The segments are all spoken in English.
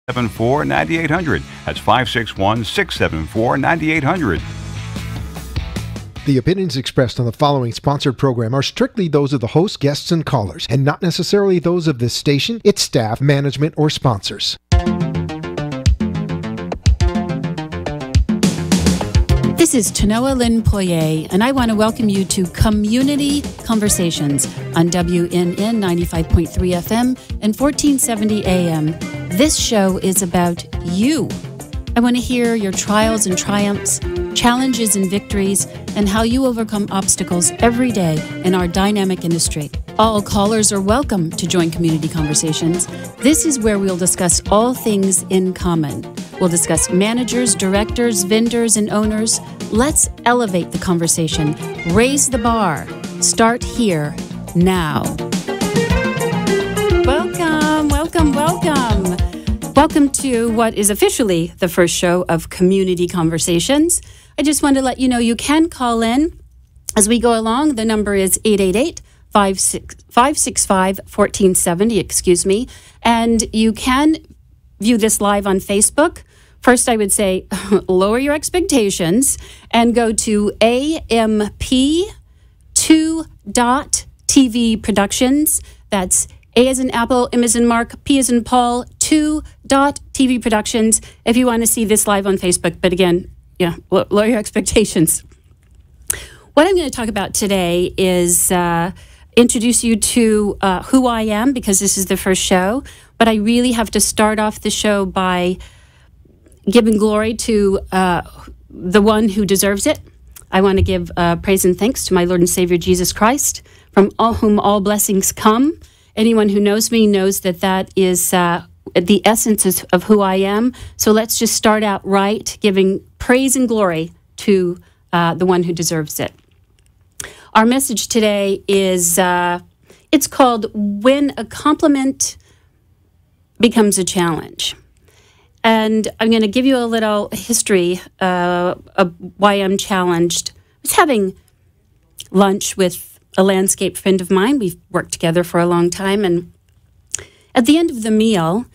674-9800. That's 561-674-9800. The opinions expressed on the following sponsored program are strictly those of the host, guests, and callers, and not necessarily those of this station, its staff, management, or sponsors. This is Tanoa Lynn Poirier, and I want to welcome you to Comm-Unity Conversations on WNN 95.3 FM and 1470 AM. This show is about you. I want to hear your trials and triumphs, challenges and victories, and how you overcome obstacles every day in our dynamic industry. All callers are welcome to join Community Conversations. This is where we'll discuss all things in common. We'll discuss managers, directors, vendors, and owners. Let's elevate the conversation. Raise the bar. Start here, now. Welcome, welcome, welcome. Welcome to what is officially the first show of Community Conversations. I just want to let you know you can call in as we go along. The number is 888-565-1470, and you can view this live on Facebook. First, I would say lower your expectations and go to AMP2.TV Productions. That's A as in Apple, M as in Mark, P as in Paul, 2.TV Productions if you want to see this live on Facebook. But again, lower your expectations. What I'm going to talk about today is introduce you to who I am, because this is the first show. But I really have to start off the show by giving glory to the one who deserves it. I want to give praise and thanks to my Lord and Savior Jesus Christ, from whom all blessings come. Anyone who knows me knows that that is the essence of who I am. So let's just start out right, giving praise and glory to the one who deserves it. Our message today is, it's called When a Compliment Becomes a Challenge. And I'm going to give you a little history of why I'm challenged. I was having lunch with a landscape friend of mine. We've worked together for a long time. And at the end of the meal,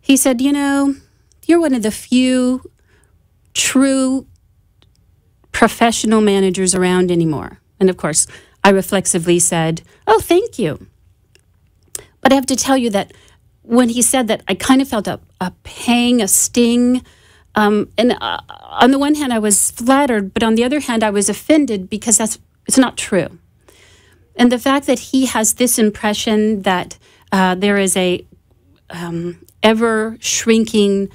he said, you're one of the few true professional managers around anymore. And of course, I reflexively said, oh, thank you. But I have to tell you that when he said that, I kind of felt a pang, a sting. And on the one hand, I was flattered, but on the other hand, I was offended because it's not true. And the fact that he has this impression that there is a ever-shrinking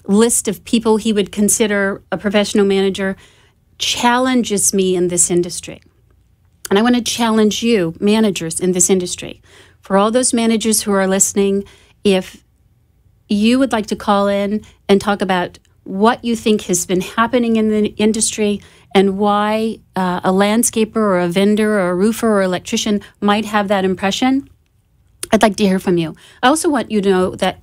list of people he would consider a professional manager challenges me in this industry. And I want to challenge you, managers in this industry. For all those managers who are listening, if you would like to call in and talk about what you think has been happening in the industry and why a landscaper or a vendor or a roofer or electrician might have that impression, I'd like to hear from you. I also want you to know that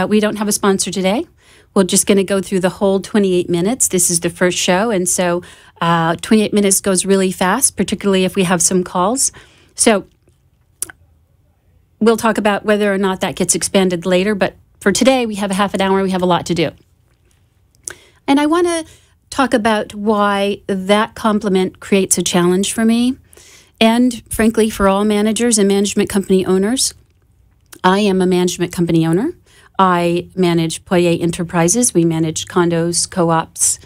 we don't have a sponsor today. We're just going to go through the whole 28 minutes. This is the first show, and so 28 minutes goes really fast, particularly if we have some calls. So we'll talk about whether or not that gets expanded later, but for today, we have a half an hour. We have a lot to do. And I want to talk about why that compliment creates a challenge for me and, frankly, for all managers and management company owners. I am a management company owner. I manage Poirier Enterprises. We manage condos, co-ops,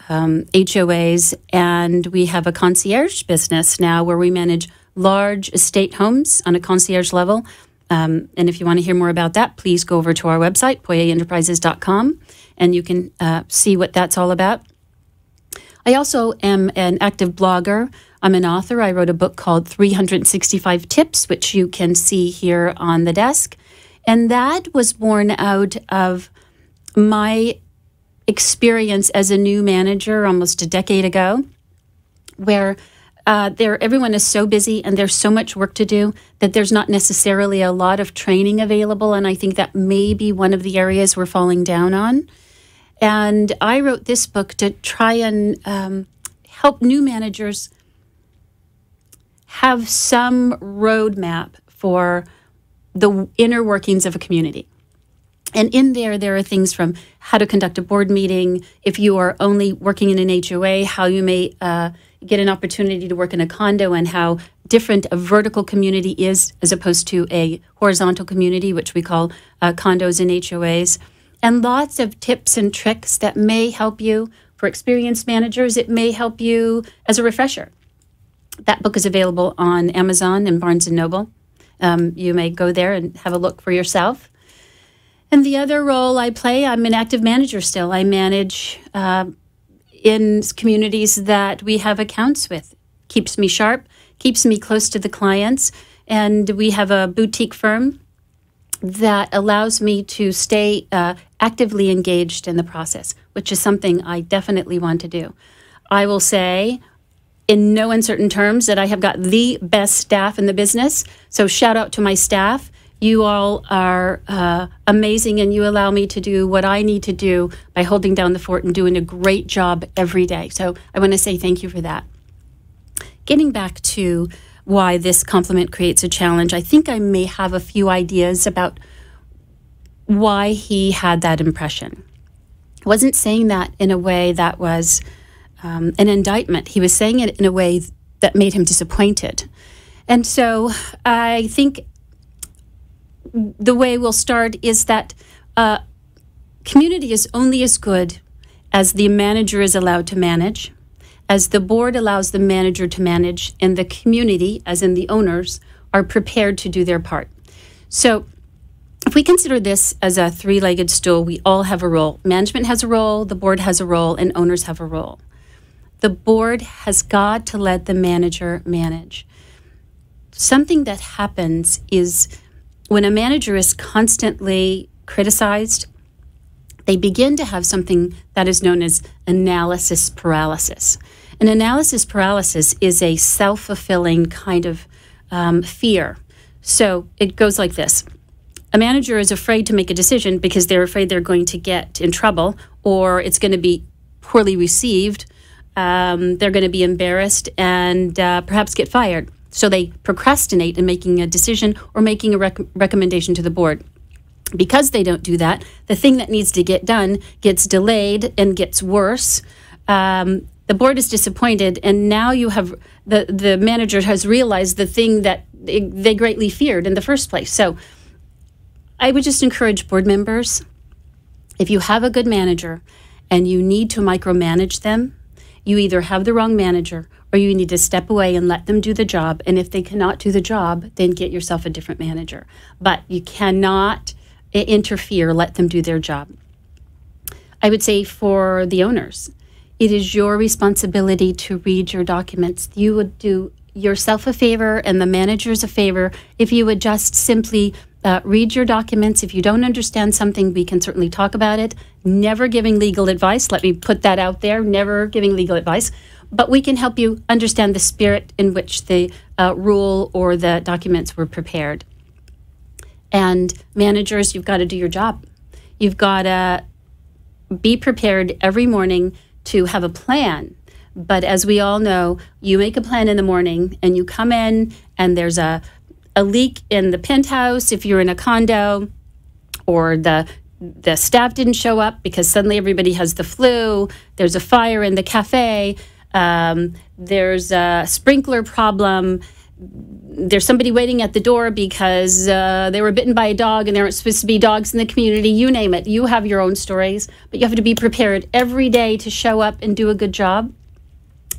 HOAs, and we have a concierge business now where we manage large estate homes on a concierge level. And if you want to hear more about that, please go over to our website, poierenterprises.com, and you can see what that's all about. I also am an active blogger. I'm an author. I wrote a book called 365 Tips, which you can see here on the desk. And that was born out of my experience as a new manager almost a decade ago, where everyone is so busy and there's so much work to do that there's not necessarily a lot of training available. And I think that may be one of the areas we're falling down on. And I wrote this book to try and help new managers have some roadmap for the inner workings of a community. And in there are things from how to conduct a board meeting, if you are only working in an HOA, how you may get an opportunity to work in a condo, and how different a vertical community is as opposed to a horizontal community, which we call condos and HOAs. And lots of tips and tricks that may help you. For experienced managers, it may help you as a refresher. That book is available on Amazon and Barnes & Noble. You may go there and have a look for yourself. And the other role I play, I'm an active manager still. I manage in communities that we have accounts with. Keeps me sharp, keeps me close to the clients. And we have a boutique firm that allows me to stay actively engaged in the process, which is something I definitely want to do. I will say, in no uncertain terms, that I have got the best staff in the business. So shout out to my staff. You all are amazing, and you allow me to do what I need to do by holding down the fort and doing a great job every day. So I want to say thank you for that. Getting back to why this compliment creates a challenge, I think I may have a few ideas about why he had that impression. He wasn't saying that in a way that was an indictment. He was saying it in a way that made him disappointed. And so I think the way we'll start is that community is only as good as the manager is allowed to manage, as the board allows the manager to manage, and the community, as in the owners, are prepared to do their part. So if we consider this as a three-legged stool, we all have a role. Management has a role, the board has a role, and owners have a role. The board has got to let the manager manage. Something that happens is when a manager is constantly criticized, they begin to have something that is known as analysis paralysis. And analysis paralysis is a self-fulfilling kind of fear. So it goes like this. A manager is afraid to make a decision because they're afraid they're going to get in trouble, or it's going to be poorly received. They're going to be embarrassed and perhaps get fired. So they procrastinate in making a decision or making a recommendation to the board. Because they don't do that, the thing that needs to get done gets delayed and gets worse. The board is disappointed, and now you have the manager has realized the thing that they greatly feared in the first place. So I would just encourage board members, if you have a good manager and you need to micromanage them, you either have the wrong manager or you need to step away and let them do the job. And if they cannot do the job, then get yourself a different manager. But you cannot interfere, let them do their job. I would say for the owners, it is your responsibility to read your documents. You would do yourself a favor and the managers a favor if you would just simply read your documents. If you don't understand something, we can certainly talk about it. Never giving legal advice. Let me put that out there. Never giving legal advice. But we can help you understand the spirit in which the rule or the documents were prepared. And managers, you've got to do your job. You've got to be prepared every morning to have a plan. But as we all know, you make a plan in the morning and you come in and there's a leak in the penthouse if you're in a condo, or the staff didn't show up because suddenly everybody has the flu, there's a fire in the cafe, there's a sprinkler problem, there's somebody waiting at the door because they were bitten by a dog and there aren't supposed to be dogs in the community, you name it. You have your own stories, but you have to be prepared every day to show up and do a good job.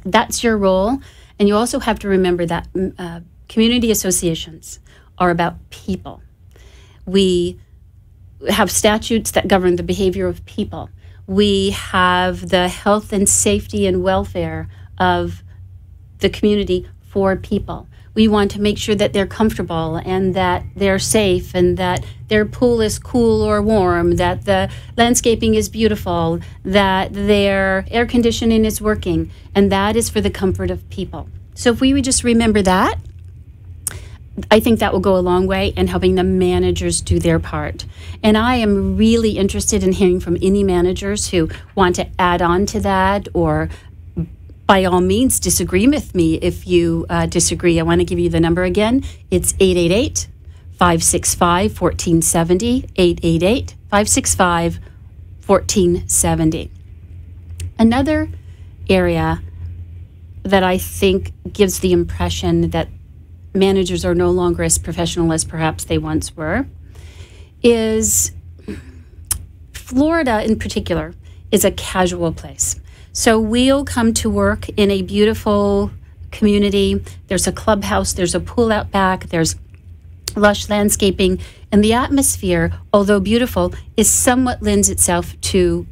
That's your role. And you also have to remember that community associations are about people. We have statutes that govern the behavior of people. We have the health and safety and welfare of the community for people. We want to make sure that they're comfortable and that they're safe and that their pool is cool or warm, that the landscaping is beautiful, that their air conditioning is working, and that is for the comfort of people. So if we would just remember that, I think that will go a long way in helping the managers do their part. And I am really interested in hearing from any managers who want to add on to that, or by all means disagree with me if you disagree. I want to give you the number again. It's 565-1470, 888-565-1470. Another area that I think gives the impression that managers are no longer as professional as perhaps they once were is Florida in particular is a casual place. So we'll come to work in a beautiful community. There's a clubhouse, there's a pool out back, there's lush landscaping, and the atmosphere, although beautiful, is somewhat lends itself to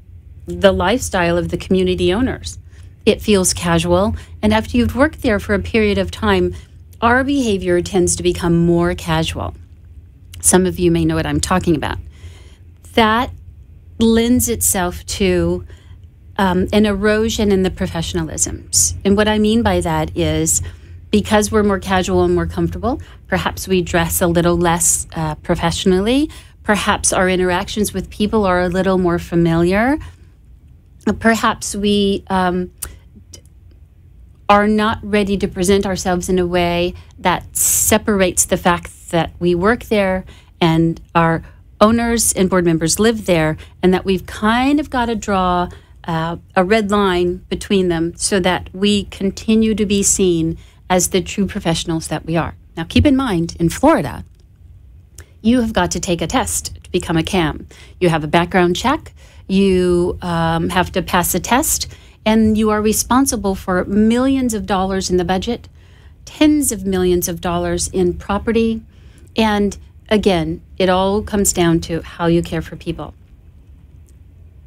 the lifestyle of the community owners. It feels casual, and after you've worked there for a period of time, our behavior tends to become more casual. Some of you may know what I'm talking about. That lends itself to an erosion in the professionalisms. And what I mean by that is because we're more casual and more comfortable, perhaps we dress a little less professionally. Perhaps our interactions with people are a little more familiar. Perhaps we are not ready to present ourselves in a way that separates the fact that we work there and our owners and board members live there, and that we've kind of got to draw a red line between them so that we continue to be seen as the true professionals that we are. Now, keep in mind, in Florida, you have got to take a test to become a CAM. You have a background check, you have to pass a test, and you are responsible for millions of dollars in the budget, tens of millions of dollars in property, and again, it all comes down to how you care for people.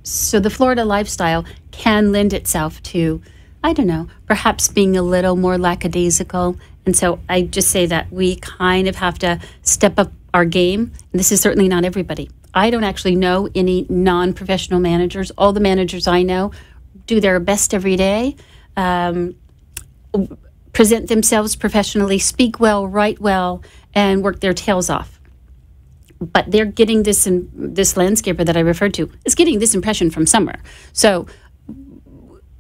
So the Florida lifestyle can lend itself to, I don't know, perhaps being a little more lackadaisical. And so I just say that we kind of have to step up our game. And this is certainly not everybody. I don't actually know any non-professional managers. All the managers I know do their best every day, present themselves professionally, speak well, write well, and work their tails off. But they're getting this landscaper that I referred to is getting this impression from somewhere. So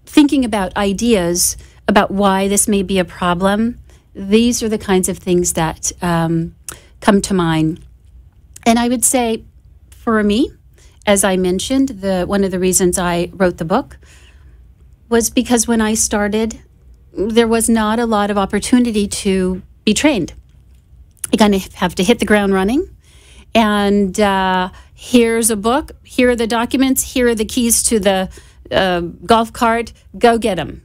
thinking about ideas about why this may be a problem, these are the kinds of things that come to mind. And I would say for me, as I mentioned, one of the reasons I wrote the book was because when I started, there was not a lot of opportunity to be trained. You kind of have to hit the ground running. And here's a book, here are the documents, here are the keys to the golf cart, go get them.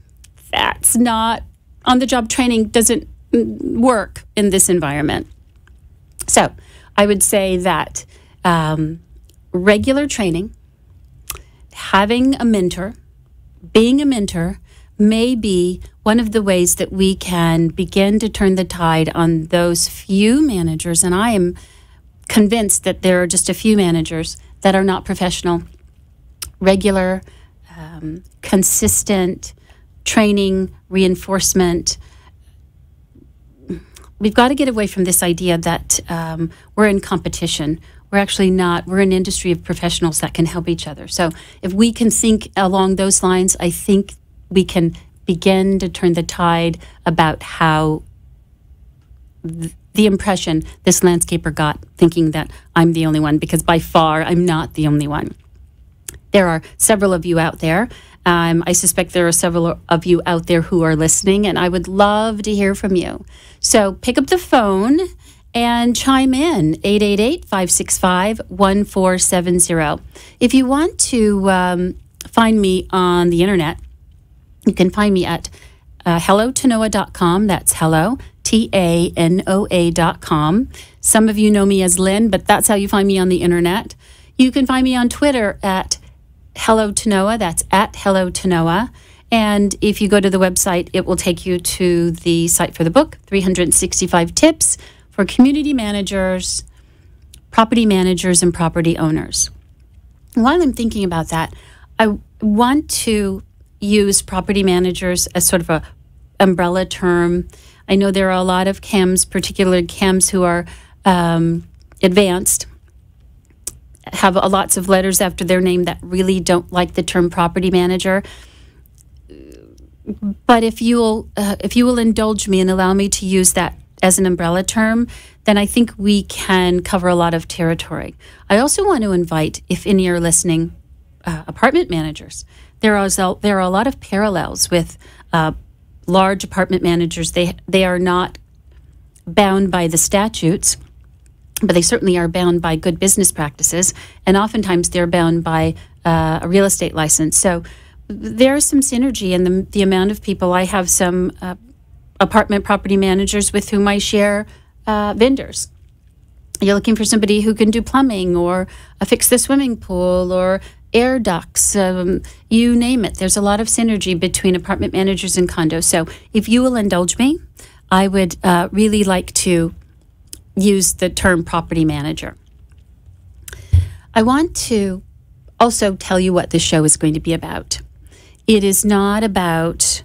That's not, on-the-job training doesn't work in this environment. So I would say that regular training, having a mentor, being a mentor may be one of the ways that we can begin to turn the tide on those few managers, and I am convinced that there are just a few managers that are not professional. Regular, consistent training, reinforcement. We've got to get away from this idea that we're in competition. We're actually not. We're an industry of professionals that can help each other. So if we can think along those lines, I think we can begin to turn the tide about how the impression this landscaper got, thinking that I'm the only one, because by far I'm not the only one. There are several of you out there. I suspect there are several of you out there who are listening, and I would love to hear from you. So pick up the phone and chime in, 888-565-1470. If you want to find me on the internet, you can find me at hellotanoa.com. That's hello, TANOA.com. Some of you know me as Lynn, but that's how you find me on the internet. You can find me on Twitter at Hello Tanoa. That's at Hello Tanoa. And if you go to the website, it will take you to the site for the book, 365 Tips for Community Managers, Property Managers, and Property Owners. While I'm thinking about that, I want to use property managers as sort of a umbrella term. I know there are a lot of CAMs, particularly CAMs who are advanced, have lots of letters after their name that really don't like the term property manager. But if you will indulge me and allow me to use that as an umbrella term, then I think we can cover a lot of territory. I also want to invite, if any are listening, apartment managers. There are a lot of parallels with large apartment managers. They are not bound by the statutes, but they certainly are bound by good business practices, and oftentimes they're bound by a real estate license. So there's some synergy in the amount of people. I have some apartment property managers with whom I share vendors. You're looking for somebody who can do plumbing or fix the swimming pool or air ducts, you name it. There's a lot of synergy between apartment managers and condos. So if you will indulge me, I would really like to use the term property manager. I want to also tell you what this show is going to be about. It is not about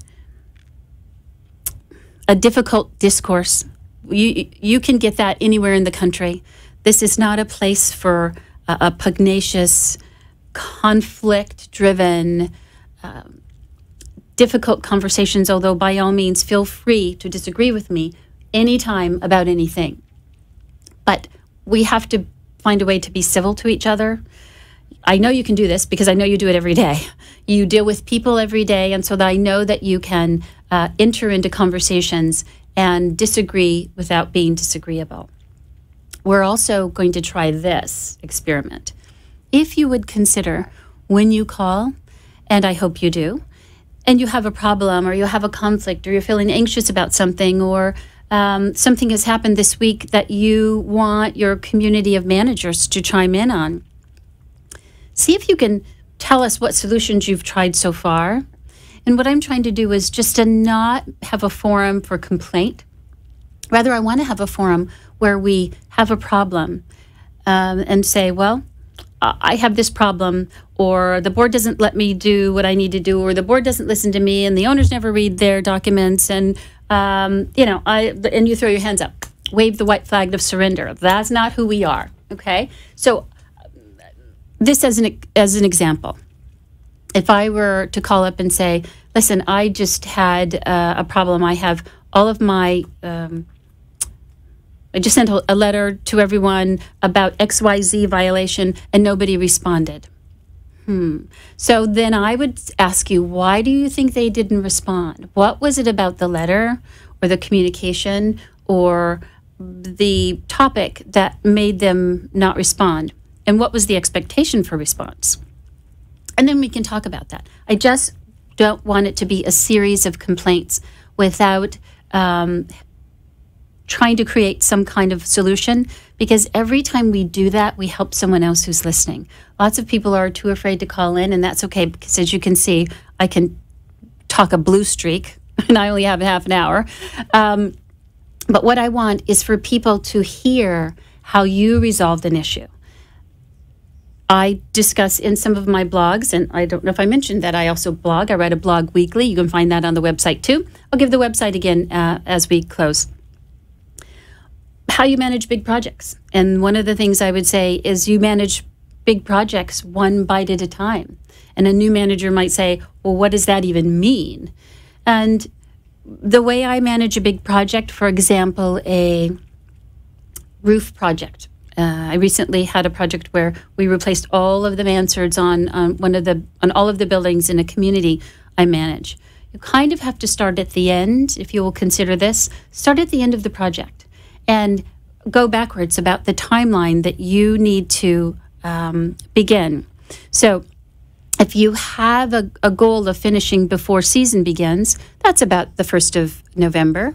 a difficult discourse. You can get that anywhere in the country. This is not a place for a pugnacious, conflict-driven, difficult conversations, although by all means feel free to disagree with me anytime about anything. But we have to find a way to be civil to each other. I know you can do this because I know you do it every day. You deal with people every day, and so that I know that you can enter into conversations and disagree without being disagreeable. We're also going to try this experiment. If you would consider when you call, and I hope you do, and you have a problem or you have a conflict or you're feeling anxious about something or something has happened this week that you want your community of managers to chime in on, see if you can tell us what solutions you've tried so far. And what I'm trying to do is just to not have a forum for complaint. Rather, I want to have a forum where we have a problem and say, well, I have this problem, or the board doesn't let me do what I need to do, or the board doesn't listen to me, and the owners never read their documents, and and you throw your hands up, wave the white flag of surrender. That's not who we are. Okay, so this as an example, if I were to call up and say, listen, I just had a problem. I have all of my I just sent a letter to everyone about XYZ violation and nobody responded. So then I would ask you, why do you think they didn't respond? What was it about the letter or the communication or the topic that made them not respond? And what was the expectation for response? And then we can talk about that. I just don't want it to be a series of complaints without trying to create some kind of solution, because every time we do that, we help someone else who's listening. Lots of people are too afraid to call in, and that's okay, because as you can see, I can talk a blue streak, and I only have half an hour. But what I want is for people to hear how you resolved an issue. I discuss in some of my blogs, and I don't know if I mentioned that I also blog. I write a blog weekly. You can find that on the website too. I'll give the website again as we close. How you manage big projects. And one of the things I would say is you manage big projects one bite at a time. And a new manager might say, well, what does that even mean? And the way I manage a big project, for example, a roof project. I recently had a project where we replaced all of the mansards on all of the buildings in a community I manage. You kind of have to start at the end, if you will consider this. Start at the end of the project and go backwards about the timeline that you need to begin. So if you have a goal of finishing before season begins, that's about the 1st of November.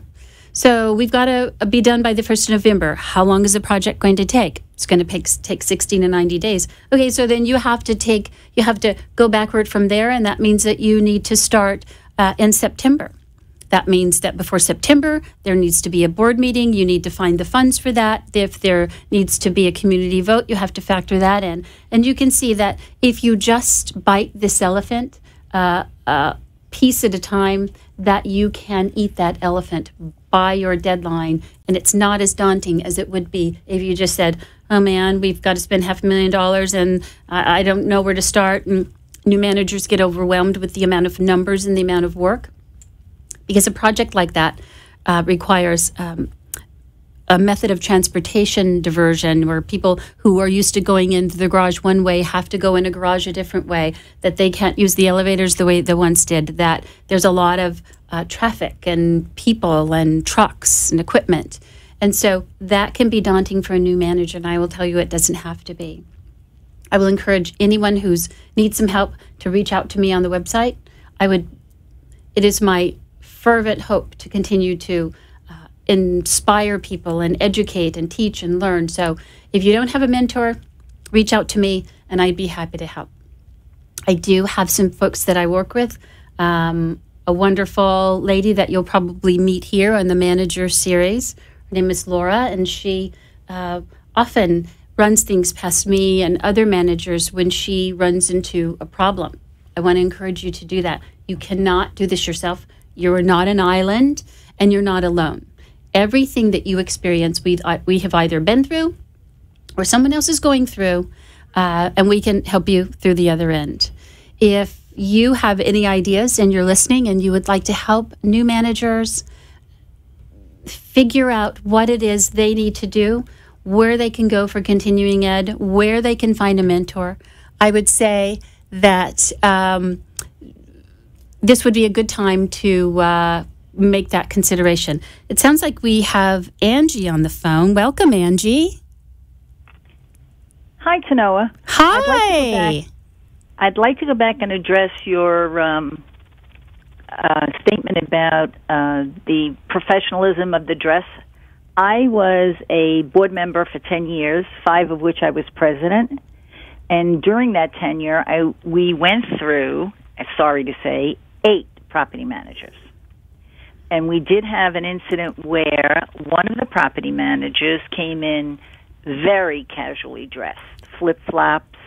So we've got to be done by the 1st of November. How long is the project going to take? It's going to take 60 to 90 days. Okay, so then you have to go backward from there, and that means that you need to start in September. That means that before September, there needs to be a board meeting. You need to find the funds for that. If there needs to be a community vote, you have to factor that in. And you can see that if you just bite this elephant piece at a time, that you can eat that elephant by your deadline. And it's not as daunting as it would be if you just said, oh man, we've got to spend $500,000 and I don't know where to start. And new managers get overwhelmed with the amount of numbers and the amount of work. Because a project like that requires a method of transportation diversion where people who are used to going into the garage one way have to go in a garage a different way, that they can't use the elevators the way they once did, that there's a lot of traffic and people and trucks and equipment. And so that can be daunting for a new manager, and I will tell you it doesn't have to be. I will encourage anyone who needs some help to reach out to me on the website. It is my fervent hope to continue to inspire people and educate and teach and learn. So if you don't have a mentor, reach out to me and I'd be happy to help. I do have some folks that I work with. A wonderful lady that you'll probably meet here on the Manager Series. Her name is Laura, and she often runs things past me and other managers when she runs into a problem. I want to encourage you to do that. You cannot do this yourself. You're not an island and you're not alone. Everything that you experience, we have either been through or someone else is going through, and we can help you through the other end. If you have any ideas and you're listening and you would like to help new managers figure out what it is they need to do, where they can go for continuing ed, where they can find a mentor, I would say that this would be a good time to make that consideration. It sounds like we have Angie on the phone. Welcome, Angie. Hi, Tanoa. Hi. I'd like to go back and address your statement about the professionalism of the dress. I was a board member for 10 years, 5 of which I was president. And during that tenure, we went through, sorry to say, 8 property managers. And we did have an incident where one of the property managers came in very casually dressed, flip-flops,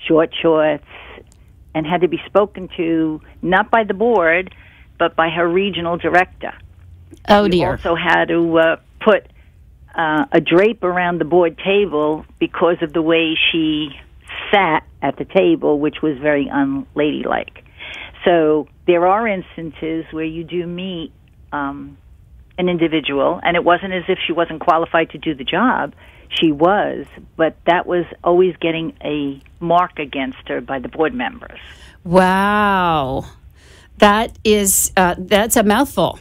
short shorts, and had to be spoken to not by the board, but by her regional director. Oh, dear. We also had to put a drape around the board table because of the way she sat at the table, which was very unladylike. So there are instances where you do meet an individual, and it wasn't as if she wasn't qualified to do the job. She was, but that was always getting a mark against her by the board members. Wow. That is, that's a mouthful.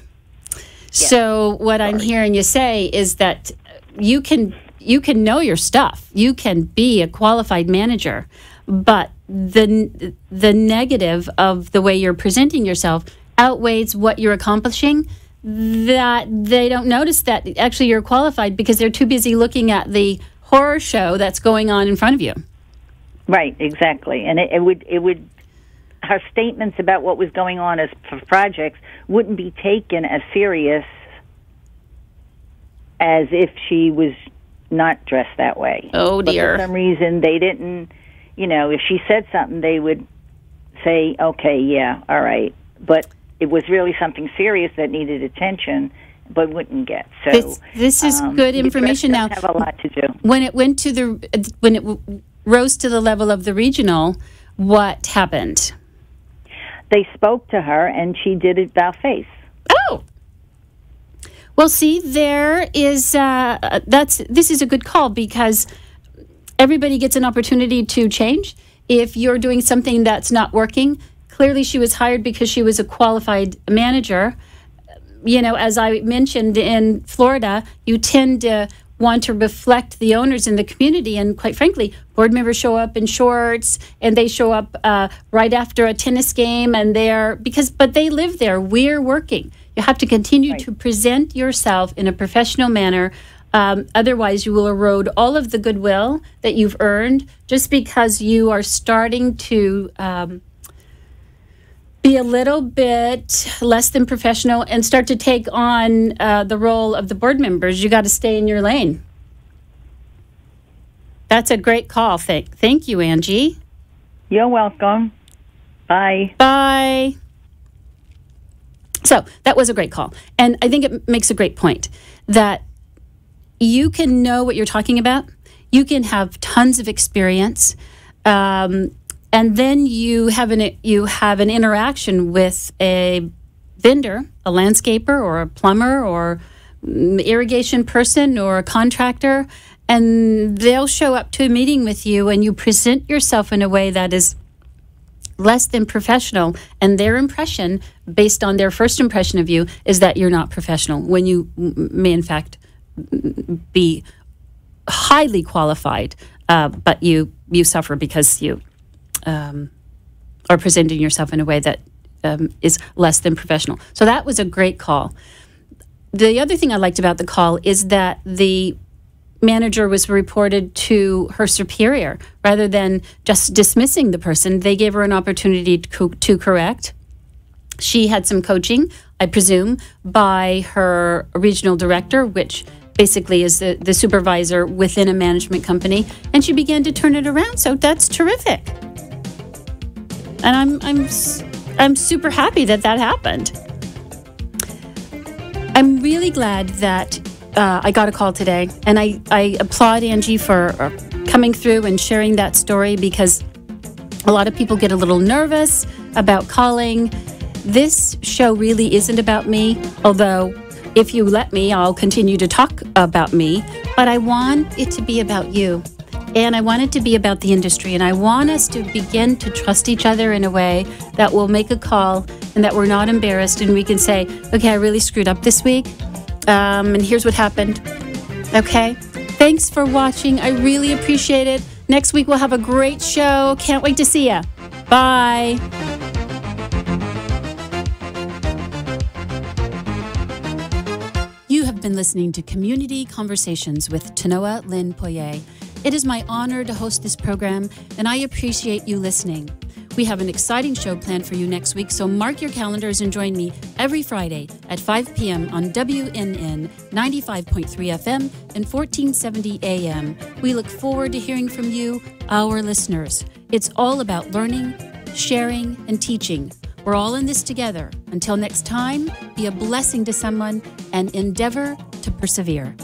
Yeah. So what I'm hearing you say is that you can know your stuff. You can be a qualified manager, but the negative of the way you're presenting yourself outweighs what you're accomplishing, that they don't notice that actually you're qualified because they're too busy looking at the horror show that's going on in front of you. Right, exactly. And it would her statements about what was going on as for projects wouldn't be taken as serious as if she was not dressed that way. Oh, dear. But for some reason, they didn't, if she said something, they would say, okay, yeah, all right. But it was really something serious that needed attention, but wouldn't get. So this is good information. Now, have a lot to do. When it went to when it rose to the level of the regional, what happened? They spoke to her, and she did it about face. Oh. Well, see, there is this is a good call because everybody gets an opportunity to change. If you're doing something that's not working, clearly she was hired because she was a qualified manager. As I mentioned, in Florida, you tend to want to reflect the owners in the community, and quite frankly, board members show up in shorts, and they show up right after a tennis game, and but they live there. We're working. You have to continue to present yourself in a professional manner. Otherwise, you will erode all of the goodwill that you've earned just because you are starting to be a little bit less than professional and start to take on the role of the board members. You got to stay in your lane. That's a great call. Thank you, Angie. You're welcome. Bye. Bye. So that was a great call. And I think it makes a great point that you can know what you're talking about. You can have tons of experience. And then you have an interaction with a vendor, a landscaper or a plumber or irrigation person or a contractor, and they'll show up to a meeting with you and you present yourself in a way that is less than professional, and their impression, based on their first impression of you, is that you're not professional, when you may in fact be highly qualified, but you suffer because you are presenting yourself in a way that is less than professional. So that was a great call. The other thing I liked about the call is that the manager was reported to her superior rather than just dismissing the person. They gave her an opportunity to correct. She had some coaching, I presume, by her regional director, which basically is the supervisor within a management company, and she began to turn it around. So that's terrific. And I'm super happy that happened. I'm really glad that I got a call today, and I applaud Angie for coming through and sharing that story, because a lot of people get a little nervous about calling. This show really isn't about me, although if you let me, I'll continue to talk about me, but I want it to be about you. And I want it to be about the industry, and I want us to begin to trust each other in a way that we'll make a call and that we're not embarrassed, and we can say, okay, I really screwed up this week, and here's what happened. Okay? Thanks for watching. I really appreciate it. Next week we'll have a great show. Can't wait to see ya. Bye. You have been listening to Community Conversations with Tanoa Lynn Poirier. It is my honor to host this program, and I appreciate you listening. We have an exciting show planned for you next week, so mark your calendars and join me every Friday at 5 p.m. on WNN 95.3 FM and 1470 AM. We look forward to hearing from you, our listeners. It's all about learning, sharing, and teaching. We're all in this together. Until next time, be a blessing to someone and endeavor to persevere.